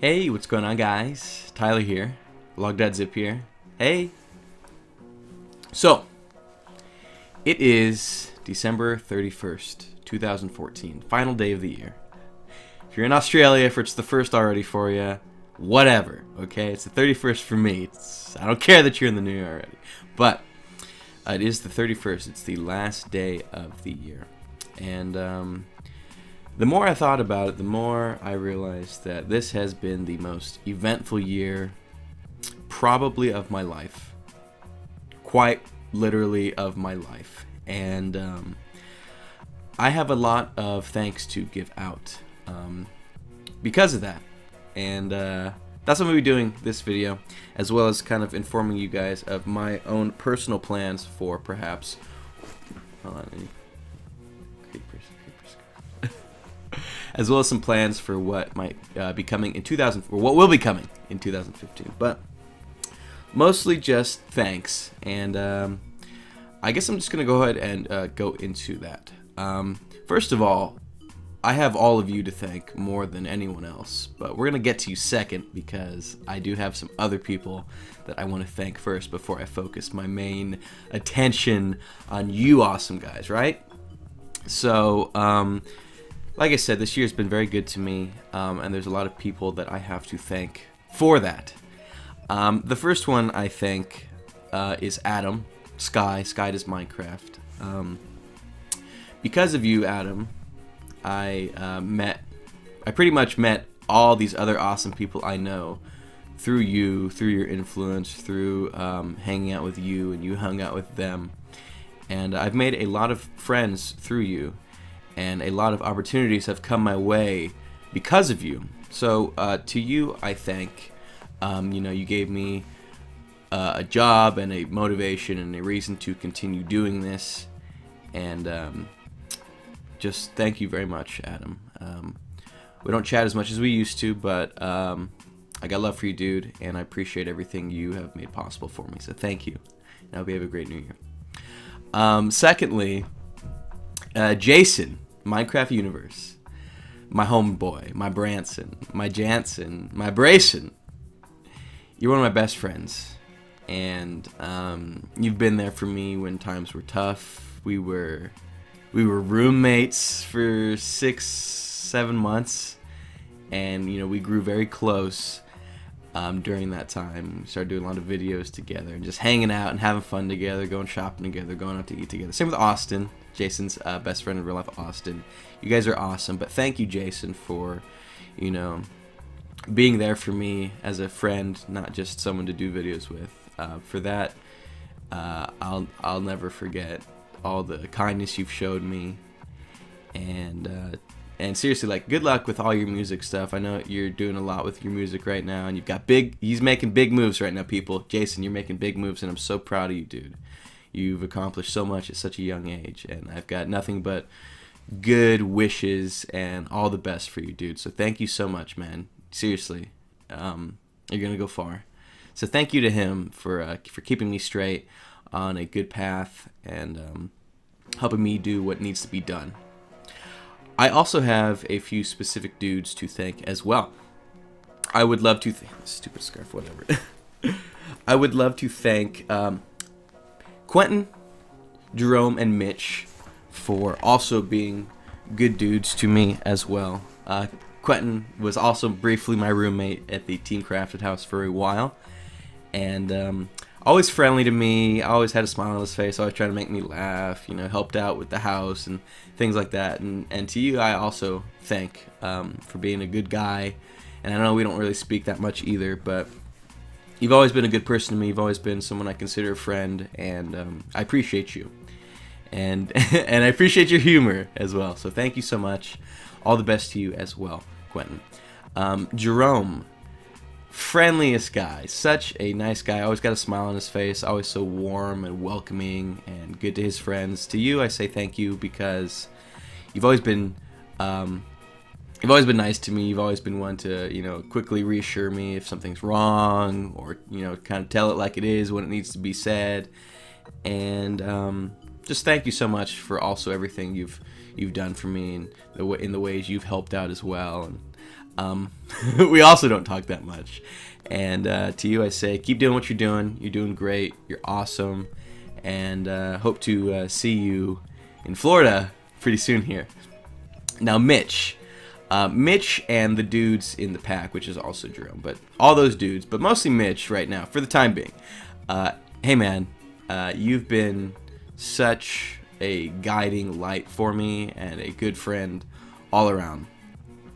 Hey, what's going on, guys? Tyler here. Logdotzip here. Hey. So, it is December 31st, 2014. Final day of the year. If you're in Australia, if it's the first already for you, whatever, okay? It's the 31st for me. I don't care that you're in the new year already. But it is the 31st. It's the last day of the year. And the more I thought about it, the more I realized that this has been the most eventful year probably of my life. Quite literally of my life. And I have a lot of thanks to give out because of that. And that's what I'm going to be doing this video, as well as kind of informing you guys of my own personal plans for perhaps... Hold on, as well as some plans for what might be coming in what will be coming in 2015. But mostly just thanks, and I guess I'm just gonna go ahead and go into that. First of all, I have all of you to thank more than anyone else, but we're gonna get to you second because I do have some other people that I want to thank first before I focus my main attention on you awesome guys, right? So like I said, this year's been very good to me, and there's a lot of people that I have to thank for that. The first one I thank is Adam, Sky does Minecraft. Because of you, Adam, I pretty much met all these other awesome people I know through you, through your influence, through hanging out with you, and you hung out with them. And I've made a lot of friends through you. And a lot of opportunities have come my way because of you. So to you, I thank. You know, you gave me a job and a motivation and a reason to continue doing this. And just thank you very much, Adam. We don't chat as much as we used to, but I got love for you, dude, and I appreciate everything you have made possible for me. So thank you. And I hope you have a great new year. Secondly, Jason, Minecraft Universe, my homeboy, my Branson, my Jansen, my Brayson. You're one of my best friends, and you've been there for me when times were tough. We were roommates for 6-7 months, and you know, we grew very close during that time. We started doing a lot of videos together and just hanging out and having fun together, going shopping together, going out to eat together. Same with Austin, Jason's best friend in real life, Austin. You guys are awesome, but thank you, Jason, for, you know, being there for me as a friend, not just someone to do videos with. For that, I'll never forget all the kindness you've showed me, and seriously, like, good luck with all your music stuff. I know you're doing a lot with your music right now, and you've got he's making big moves right now, people. Jason, you're making big moves, and I'm so proud of you, dude. You've accomplished so much at such a young age, and I've got nothing but good wishes and all the best for you, dude. So thank you so much, man. Seriously, you're gonna go far. So thank you to him for keeping me straight on a good path and helping me do what needs to be done. I also have a few specific dudes to thank as well. I would love to stupid scarf, whatever. I would love to thank Quentin, Jerome, and Mitch for also being good dudes to me as well. Quentin was also briefly my roommate at the Team Crafted house for a while, and always friendly to me, always had a smile on his face, always trying to make me laugh, you know, helped out with the house and things like that. And to you, I also thank for being a good guy. And I know we don't really speak that much either, but you've always been a good person to me. You've always been someone I consider a friend, and I appreciate you. And and I appreciate your humor as well. So thank you so much. All the best to you as well, Quentin. Jerome, friendliest guy, such a nice guy. Always got a smile on his face. Always so warm and welcoming and good to his friends. To you, I say thank you because you've always been nice to me. You've always been one to, you know, quickly reassure me if something's wrong, or, you know, kind of tell it like it is when it needs to be said. And just thank you so much for also everything you've done for me, and in the ways you've helped out as well. And We also don't talk that much. And to you I say, keep doing what you're doing. You're doing great. You're awesome. And hope to see you in Florida pretty soon here. Now Mitch. Mitch and the dudes in the pack, which is also Jerome, but all those dudes, but mostly Mitch right now, for the time being. Hey man, you've been such a guiding light for me and a good friend all around.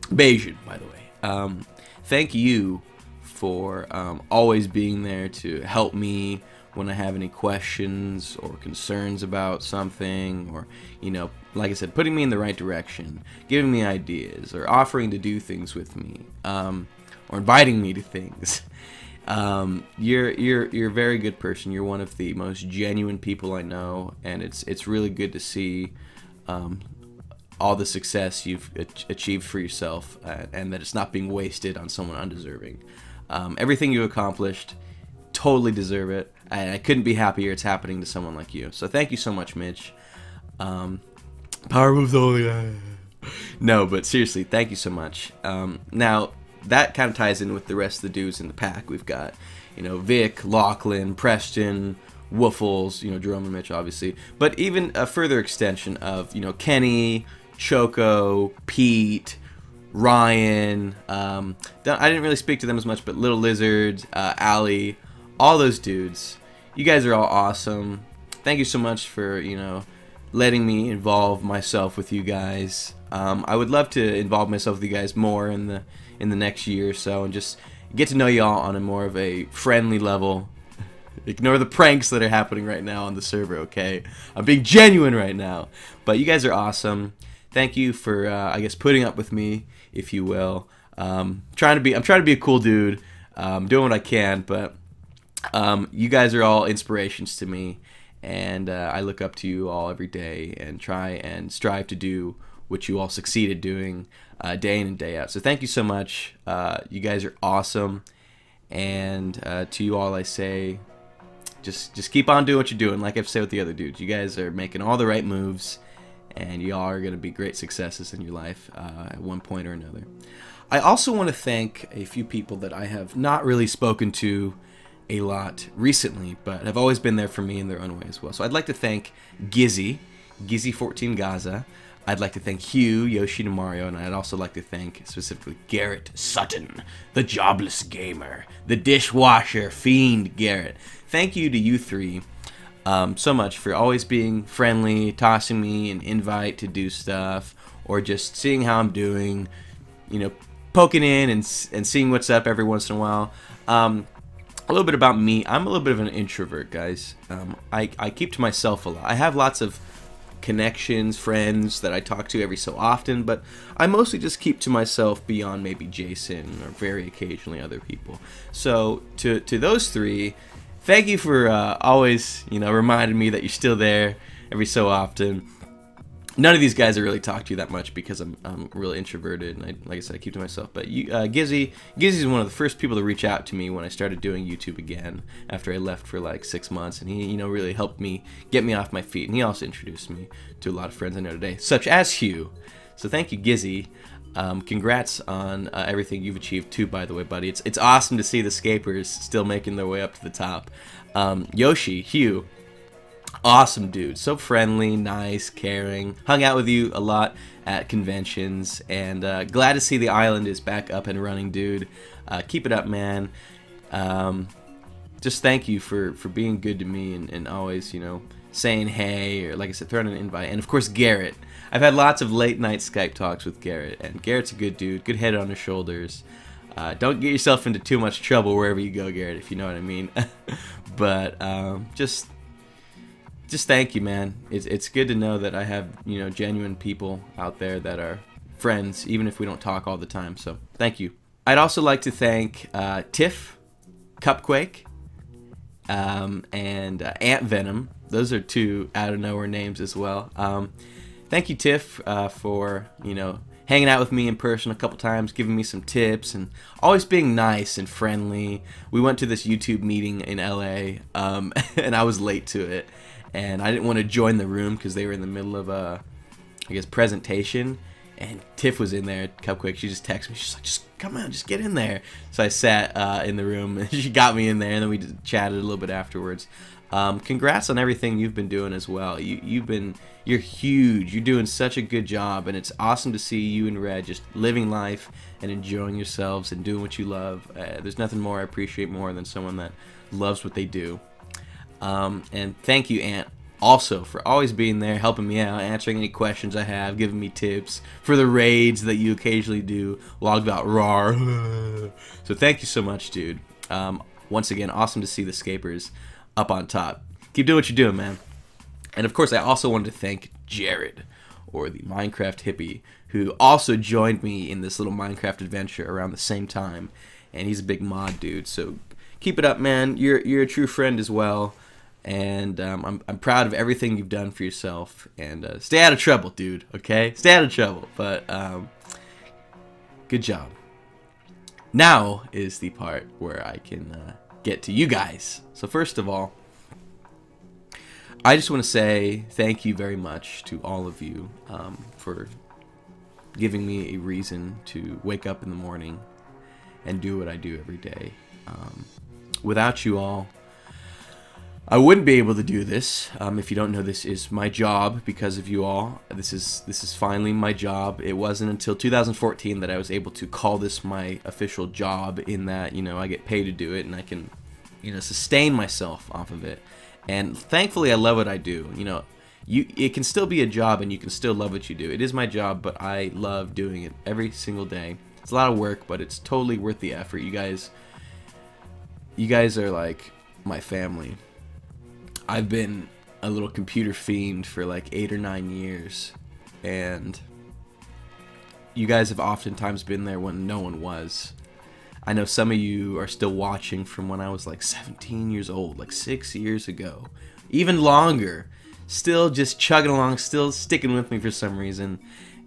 Bayesian, by the way. Thank you for always being there to help me when I have any questions or concerns about something, or, you know, like I said, putting me in the right direction, giving me ideas, or offering to do things with me, or inviting me to things. You're a very good person. You're one of the most genuine people I know, and it's really good to see all the success you've achieved for yourself, and that it's not being wasted on someone undeserving. Everything you accomplished, totally deserve it. I couldn't be happier it's happening to someone like you. So thank you so much, Mitch. Power moves only. No, but seriously, thank you so much. Now, that kind of ties in with the rest of the dudes in the pack. We've got, you know, Vic, Lachlan, Preston, Woofles, you know, Jerome and Mitch, obviously. But even a further extension of, you know, Kenny, Choco, Pete, Ryan. I didn't really speak to them as much, but Little Lizard, Allie, all those dudes. You guys are all awesome. Thank you so much for, you know, letting me involve myself with you guys. I would love to involve myself with you guys more in the next year or so, and just get to know y'all on a more of a friendly level. Ignore the pranks that are happening right now on the server, okay? I'm being genuine right now. But you guys are awesome. Thank you for, I guess, putting up with me, if you will. I'm trying to be a cool dude. Doing what I can, but you guys are all inspirations to me, and I look up to you all every day and try and strive to do what you all succeeded doing day in and day out. So thank you so much. You guys are awesome, and to you all I say, just keep on doing what you're doing. Like I've said with the other dudes, you guys are making all the right moves, and y'all are going to be great successes in your life at one point or another. I also want to thank a few people that I have not really spoken to a lot recently, but have always been there for me in their own way as well. So I'd like to thank Gizzy14 Gaza. I'd like to thank Hugh, Yoshi, and Mario, and I'd also like to thank specifically Garrett Sutton, the jobless gamer, the dishwasher fiend Garrett. Thank you to you three so much for always being friendly, tossing me an invite to do stuff, or just seeing how I'm doing, you know, poking in and seeing what's up every once in a while. A little bit about me. I'm a little bit of an introvert, guys. I keep to myself a lot. I have lots of connections, friends that I talk to every so often, but I mostly just keep to myself beyond maybe Jason or very occasionally other people. So to those three, thank you for always, you know, reminding me that you're still there every so often. None of these guys I really talk to that much because I'm really introverted, and like I said, I keep to myself. But Gizzy's one of the first people to reach out to me when I started doing YouTube again after I left for like 6 months, and he, you know, really helped me get me off my feet. And he also introduced me to a lot of friends I know today, such as Hugh. So thank you, Gizzy. Congrats on everything you've achieved too, by the way, buddy. It's awesome to see the Scapers still making their way up to the top. Yoshi, Hugh. Awesome dude, so friendly, nice, caring. Hung out with you a lot at conventions, and glad to see the island is back up and running, dude. Keep it up, man. Just thank you for being good to me and always, you know, saying hey, or like I said, throwing an invite. And of course, Garrett. I've had lots of late night Skype talks with Garrett, and Garrett's a good dude, good head on his shoulders. Don't get yourself into too much trouble wherever you go, Garrett, if you know what I mean. But just thank you, man. It's good to know that I have, you know, genuine people out there that are friends, even if we don't talk all the time. So thank you. I'd also like to thank Tiff, Cupquake, and Ant Venom. Those are two out of nowhere names as well. Thank you, Tiff, for, you know, hanging out with me in person a couple times, giving me some tips, and always being nice and friendly. We went to this YouTube meeting in LA, and I was late to it. And I didn't want to join the room because they were in the middle of a, I guess, presentation. And Tiff was in there, Cupquake. She just texted me. She's like, just come on, just get in there. So I sat in the room, and she got me in there, and then we just chatted a little bit afterwards. Congrats on everything you've been doing as well. You're huge. You're doing such a good job, and it's awesome to see you and Red just living life and enjoying yourselves and doing what you love. There's nothing more I appreciate more than someone that loves what they do. And thank you, Ant, also for always being there, helping me out, answering any questions I have, giving me tips for the raids that you occasionally do. Logdotzip. So thank you so much, dude. Once again, awesome to see the Scapers up on top. Keep doing what you're doing, man. And of course, I also wanted to thank Jared, or the Minecraft hippie, who also joined me in this little Minecraft adventure around the same time. And he's a big mod dude, so keep it up, man. You're a true friend as well. And I'm proud of everything you've done for yourself. And stay out of trouble, dude, okay? Stay out of trouble. But good job. Now is the part where I can get to you guys. So first of all, I just want to say thank you very much to all of you for giving me a reason to wake up in the morning and do what I do every day. Without you all, I wouldn't be able to do this. If you don't know, this is my job because of you all. This is finally my job. It wasn't until 2014 that I was able to call this my official job, in that, you know, I get paid to do it and I can, you know, sustain myself off of it. And thankfully, I love what I do. You know, it can still be a job and you can still love what you do. It is my job, but I love doing it every single day. It's a lot of work, but it's totally worth the effort. You guys are like my family. I've been a little computer fiend for like 8 or 9 years, and you guys have oftentimes been there when no one was. I know some of you are still watching from when I was like 17 years old, like 6 years ago, even longer, still just chugging along, still sticking with me for some reason.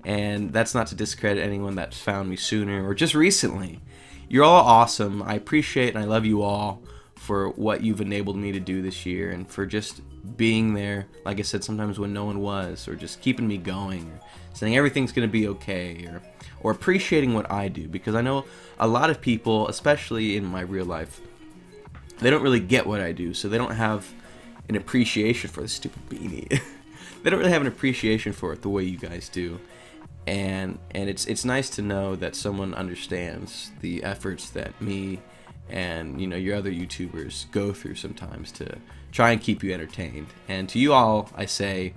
And that's not to discredit anyone that found me sooner or just recently. You're all awesome. I appreciate and I love you all for what you've enabled me to do this year, and for just being there, like I said, sometimes when no one was, or just keeping me going, or saying everything's going to be okay, or appreciating what I do, because I know a lot of people, especially in my real life, they don't really get what I do, so they don't have an appreciation for the stupid beanie. They don't really have an appreciation for it the way you guys do. And it's nice to know that someone understands the efforts that me and, you know, your other YouTubers go through sometimes to try and keep you entertained. And to you all, I say,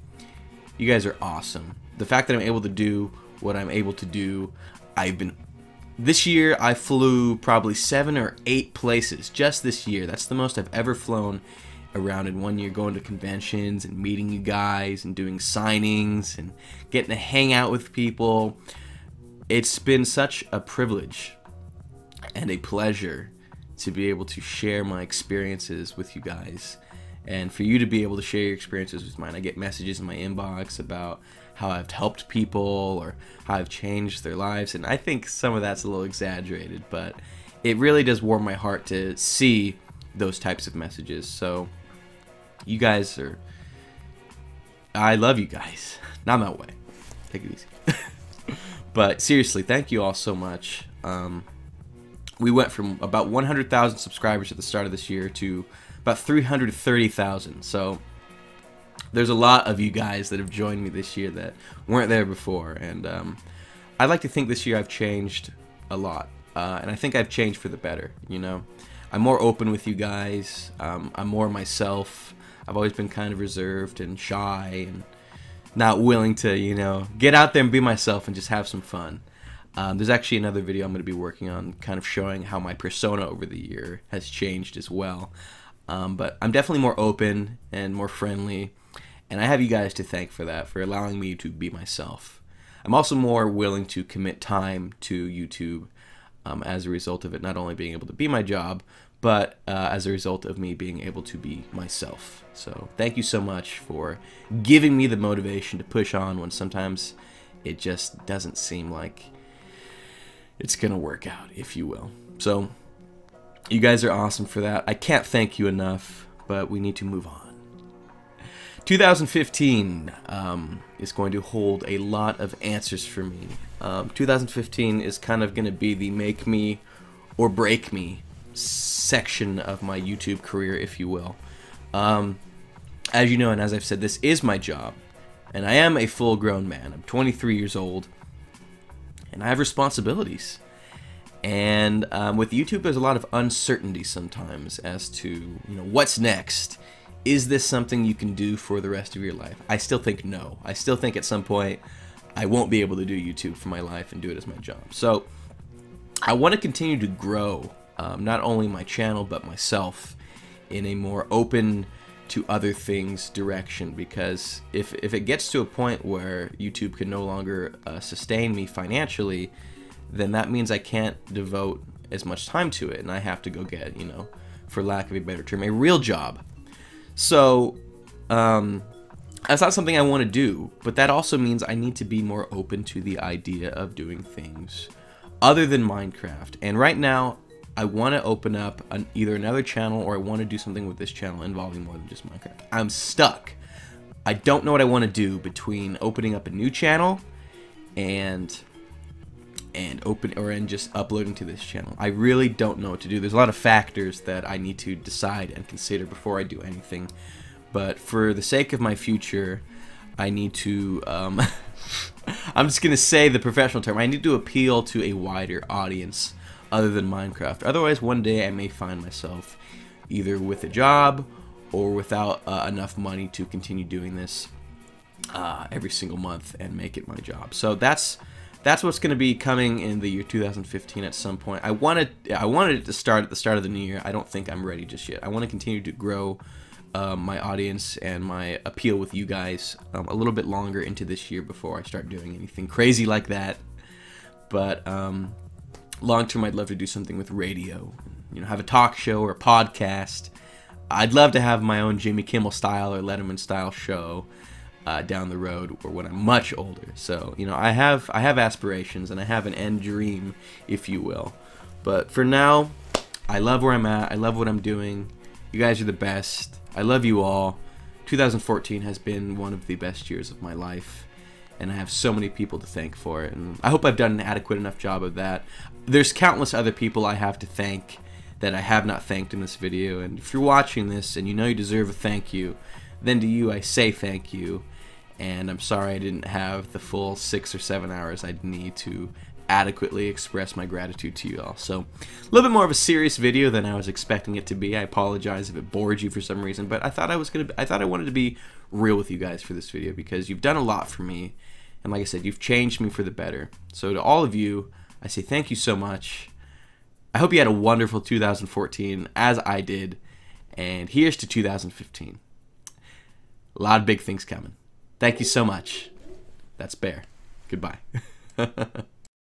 you guys are awesome. The fact that I'm able to do what I'm able to do, this year I flew probably 7 or 8 places just this year. That's the most I've ever flown around in one year, going to conventions and meeting you guys and doing signings and getting to hang out with people. It's been such a privilege and a pleasure to be able to share my experiences with you guys, and for you to be able to share your experiences with mine. I get messages in my inbox about how I've helped people or how I've changed their lives, and I think some of that's a little exaggerated, but it really does warm my heart to see those types of messages. So you guys are, I love you guys. Not that way. Take it easy. But seriously, thank you all so much. We went from about 100,000 subscribers at the start of this year to about 330,000. So there's a lot of you guys that have joined me this year that weren't there before. And I'd like to think this year I've changed a lot. And I think I've changed for the better, you know. I'm more open with you guys. I'm more myself. I've always been kind of reserved and shy and not willing to, you know, get out there and be myself and just have some fun. There's actually another video I'm going to be working on, kind of showing how my persona over the year has changed as well. But I'm definitely more open and more friendly, and I have you guys to thank for that, for allowing me to be myself. I'm also more willing to commit time to YouTube as a result of it not only being able to be my job, but as a result of me being able to be myself. So thank you so much for giving me the motivation to push on when sometimes it just doesn't seem like it's gonna work out, if you will. So you guys are awesome for that. I can't thank you enough, but we need to move on. 2015 is going to hold a lot of answers for me. 2015 is kind of going to be the make me or break me section of my YouTube career, if you will. As you know, and as I've said, this is my job, and I am a full-grown man. I'm 23 years old, and I have responsibilities. And with YouTube, there's a lot of uncertainty sometimes as to, you know, what's next. Is this something you can do for the rest of your life? I still think no. I still think at some point I won't be able to do YouTube for my life and do it as my job. So I want to continue to grow not only my channel but myself in a more open to other things direction, because if it gets to a point where YouTube can no longer sustain me financially, then that means I can't devote as much time to it, and I have to go get, you know, for lack of a better term, a real job. So that's not something I want to do, but that also means I need to be more open to the idea of doing things other than Minecraft. And right now, I want to open up either another channel, or I want to do something with this channel involving more than just Minecraft. I'm stuck. I don't know what I want to do between opening up a new channel and just uploading to this channel. I really don't know what to do. There's a lot of factors that I need to decide and consider before I do anything. But for the sake of my future, I need to I'm just gonna say the professional term. I need to appeal to a wider audience other than Minecraft. Otherwise, one day I may find myself either with a job or without enough money to continue doing this every single month and make it my job. So that's what's going to be coming in the year 2015 at some point. I wanted it to start at the start of the new year. I don't think I'm ready just yet. I want to continue to grow my audience and my appeal with you guys a little bit longer into this year before I start doing anything crazy like that. But long term, I'd love to do something with radio. You know, have a talk show or a podcast. I'd love to have my own Jimmy Kimmel style or Letterman style show down the road, or when I'm much older. So, you know, I have aspirations, and I have an end dream, if you will. But for now, I love where I'm at. I love what I'm doing. You guys are the best. I love you all. 2014 has been one of the best years of my life, and I have so many people to thank for it, and I hope I've done an adequate enough job of that. There's countless other people I have to thank that I have not thanked in this video, and if you're watching this and you know you deserve a thank you, then to you I say thank you. And I'm sorry I didn't have the full 6 or 7 hours I'd need to adequately express my gratitude to you all. So, a little bit more of a serious video than I was expecting it to be. I apologize if it bored you for some reason, but I thought I wanted to be real with you guys for this video, because you've done a lot for me, and like I said, you've changed me for the better. So to all of you, I say thank you so much. I hope you had a wonderful 2014, as I did, and here's to 2015. A lot of big things coming. Thank you so much. That's Bear. Goodbye.